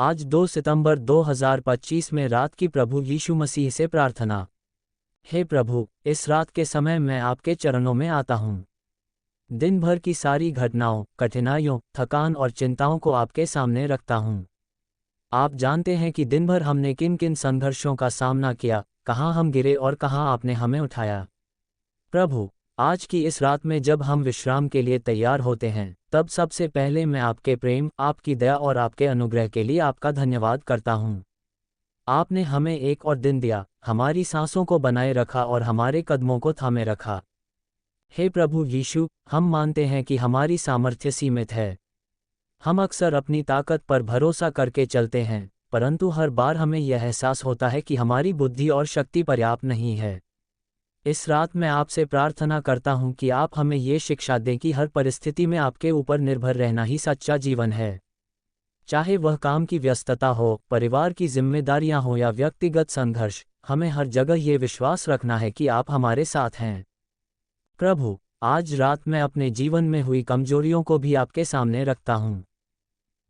आज 2 सितंबर 2025 में रात की प्रभु यीशु मसीह से प्रार्थना। हे प्रभु, इस रात के समय मैं आपके चरणों में आता हूँ। दिन भर की सारी घटनाओं, कठिनाइयों, थकान और चिंताओं को आपके सामने रखता हूँ। आप जानते हैं कि दिन भर हमने किन किन संघर्षों का सामना किया, कहाँ हम गिरे और कहाँ आपने हमें उठाया। प्रभु, आज की इस रात में जब हम विश्राम के लिए तैयार होते हैं, तब सबसे पहले मैं आपके प्रेम, आपकी दया और आपके अनुग्रह के लिए आपका धन्यवाद करता हूँ। आपने हमें एक और दिन दिया, हमारी सांसों को बनाए रखा और हमारे कदमों को थामे रखा। हे प्रभु यीशु, हम मानते हैं कि हमारी सामर्थ्य सीमित है। हम अक्सर अपनी ताकत पर भरोसा करके चलते हैं, परंतु हर बार हमें यह एहसास होता है कि हमारी बुद्धि और शक्ति पर्याप्त नहीं है। इस रात मैं आपसे प्रार्थना करता हूं कि आप हमें ये शिक्षा दें कि हर परिस्थिति में आपके ऊपर निर्भर रहना ही सच्चा जीवन है। चाहे वह काम की व्यस्तता हो, परिवार की जिम्मेदारियां हो या व्यक्तिगत संघर्ष, हमें हर जगह ये विश्वास रखना है कि आप हमारे साथ हैं। प्रभु, आज रात मैं अपने जीवन में हुई कमजोरियों को भी आपके सामने रखता हूँ।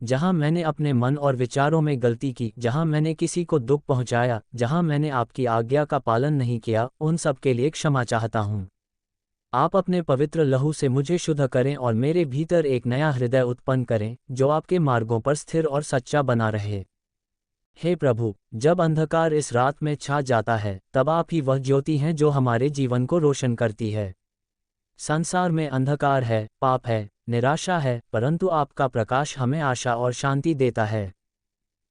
जहाँ मैंने अपने मन और विचारों में गलती की, जहाँ मैंने किसी को दुख पहुँचाया, जहाँ मैंने आपकी आज्ञा का पालन नहीं किया, उन सब के लिए क्षमा चाहता हूँ। आप अपने पवित्र लहू से मुझे शुद्ध करें और मेरे भीतर एक नया हृदय उत्पन्न करें, जो आपके मार्गों पर स्थिर और सच्चा बना रहे। हे प्रभु, जब अंधकार इस रात में छा जाता है, तब आप ही वह ज्योति हैं जो हमारे जीवन को रोशन करती है। संसार में अंधकार है, पाप है, निराशा है, परंतु आपका प्रकाश हमें आशा और शांति देता है।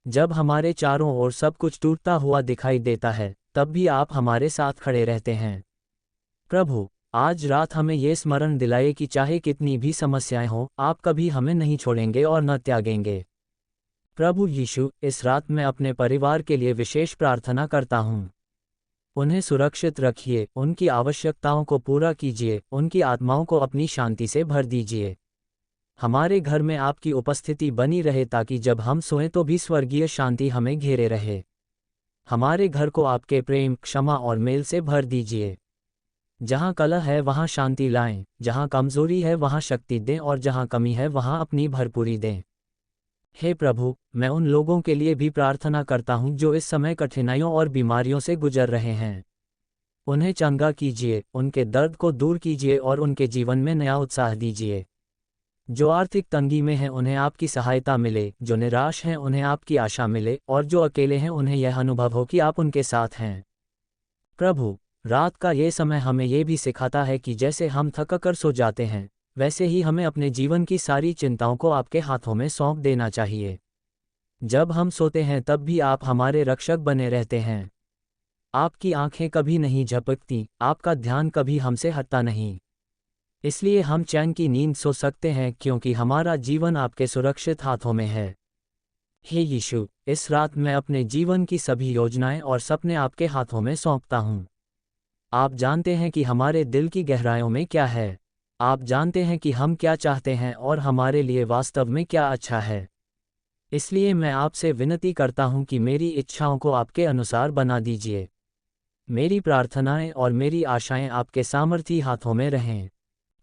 जब हमारे चारों ओर सब कुछ टूटता हुआ दिखाई देता है, तब भी आप हमारे साथ खड़े रहते हैं। प्रभु, आज रात हमें ये स्मरण दिलाए कि चाहे कितनी भी समस्याएं हों, आप कभी हमें नहीं छोड़ेंगे और न त्यागेंगे। प्रभु यीशु, इस रात मैं अपने परिवार के लिए विशेष प्रार्थना करता हूँ। उन्हें सुरक्षित रखिए, उनकी आवश्यकताओं को पूरा कीजिए, उनकी आत्माओं को अपनी शांति से भर दीजिए। हमारे घर में आपकी उपस्थिति बनी रहे ताकि जब हम सोएं तो भी स्वर्गीय शांति हमें घेरे रहे। हमारे घर को आपके प्रेम, क्षमा और मेल से भर दीजिए। जहाँ कलह है वहाँ शांति लाएं, जहाँ कमजोरी है वहाँ शक्ति दें और जहाँ कमी है वहाँ अपनी भरपूरी दें। हे प्रभु, मैं उन लोगों के लिए भी प्रार्थना करता हूँ जो इस समय कठिनाइयों और बीमारियों से गुजर रहे हैं। उन्हें चंगा कीजिए, उनके दर्द को दूर कीजिए और उनके जीवन में नया उत्साह दीजिए। जो आर्थिक तंगी में हैं उन्हें आपकी सहायता मिले, जो निराश हैं उन्हें आपकी आशा मिले और जो अकेले हैं उन्हें यह अनुभव हो कि आप उनके साथ हैं। प्रभु, रात का ये समय हमें ये भी सिखाता है कि जैसे हम थक कर सो जाते हैं, वैसे ही हमें अपने जीवन की सारी चिंताओं को आपके हाथों में सौंप देना चाहिए। जब हम सोते हैं तब भी आप हमारे रक्षक बने रहते हैं। आपकी आंखें कभी नहीं झपकती, आपका ध्यान कभी हमसे हटता नहीं। इसलिए हम चैन की नींद सो सकते हैं क्योंकि हमारा जीवन आपके सुरक्षित हाथों में है। हे यीशु, इस रात मैं अपने जीवन की सभी योजनाएं और सपने आपके हाथों में सौंपता हूँ। आप जानते हैं कि हमारे दिल की गहराइयों में क्या है। आप जानते हैं कि हम क्या चाहते हैं और हमारे लिए वास्तव में क्या अच्छा है। इसलिए मैं आपसे विनती करता हूँ कि मेरी इच्छाओं को आपके अनुसार बना दीजिए। मेरी प्रार्थनाएं और मेरी आशाएं आपके सामर्थी हाथों में रहें।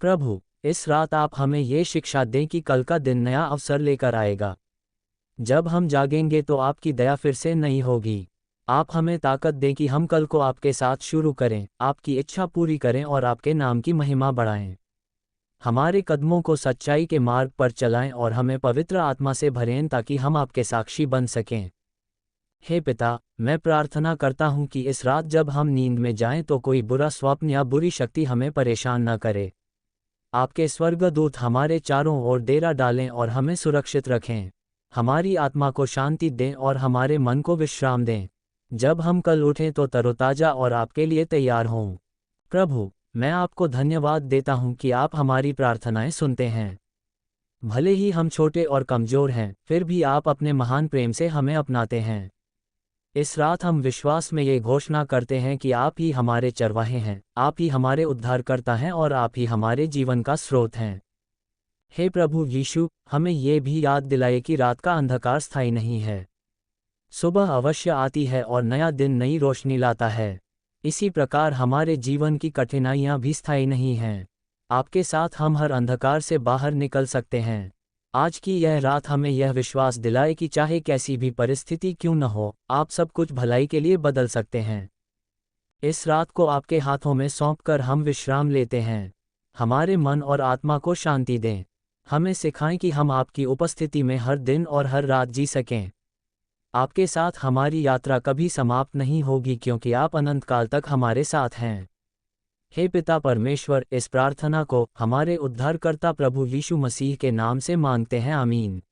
प्रभु, इस रात आप हमें ये शिक्षा दें कि कल का दिन नया अवसर लेकर आएगा। जब हम जागेंगे तो आपकी दया फिर से नई होगी। आप हमें ताकत दें कि हम कल को आपके साथ शुरू करें, आपकी इच्छा पूरी करें और आपके नाम की महिमा बढ़ाएं। हमारे कदमों को सच्चाई के मार्ग पर चलाएं और हमें पवित्र आत्मा से भरें ताकि हम आपके साक्षी बन सकें। हे पिता, मैं प्रार्थना करता हूँ कि इस रात जब हम नींद में जाएं तो कोई बुरा स्वप्न या बुरी शक्ति हमें परेशान न करे। आपके स्वर्गदूत हमारे चारों ओर डेरा डालें और हमें सुरक्षित रखें। हमारी आत्मा को शांति दें और हमारे मन को विश्राम दें। जब हम कल उठें तो तरोताजा और आपके लिए तैयार हों। प्रभु, मैं आपको धन्यवाद देता हूँ कि आप हमारी प्रार्थनाएं सुनते हैं। भले ही हम छोटे और कमज़ोर हैं, फिर भी आप अपने महान प्रेम से हमें अपनाते हैं। इस रात हम विश्वास में ये घोषणा करते हैं कि आप ही हमारे चरवाहे हैं, आप ही हमारे उद्धारकर्ता हैं और आप ही हमारे जीवन का स्रोत हैं। हे प्रभु यीशु, हमें ये भी याद दिलाए कि रात का अंधकार स्थायी नहीं है। सुबह अवश्य आती है और नया दिन नई रोशनी लाता है। इसी प्रकार हमारे जीवन की कठिनाइयाँ भी स्थायी नहीं हैं। आपके साथ हम हर अंधकार से बाहर निकल सकते हैं। आज की यह रात हमें यह विश्वास दिलाए कि चाहे कैसी भी परिस्थिति क्यों न हो, आप सब कुछ भलाई के लिए बदल सकते हैं। इस रात को आपके हाथों में सौंपकर हम विश्राम लेते हैं। हमारे मन और आत्मा को शांति दें। हमें सिखाएं कि हम आपकी उपस्थिति में हर दिन और हर रात जी सकें। आपके साथ हमारी यात्रा कभी समाप्त नहीं होगी क्योंकि आप अनंत काल तक हमारे साथ हैं। हे पिता परमेश्वर, इस प्रार्थना को हमारे उद्धारकर्ता प्रभु यीशु मसीह के नाम से मांगते हैं, आमीन।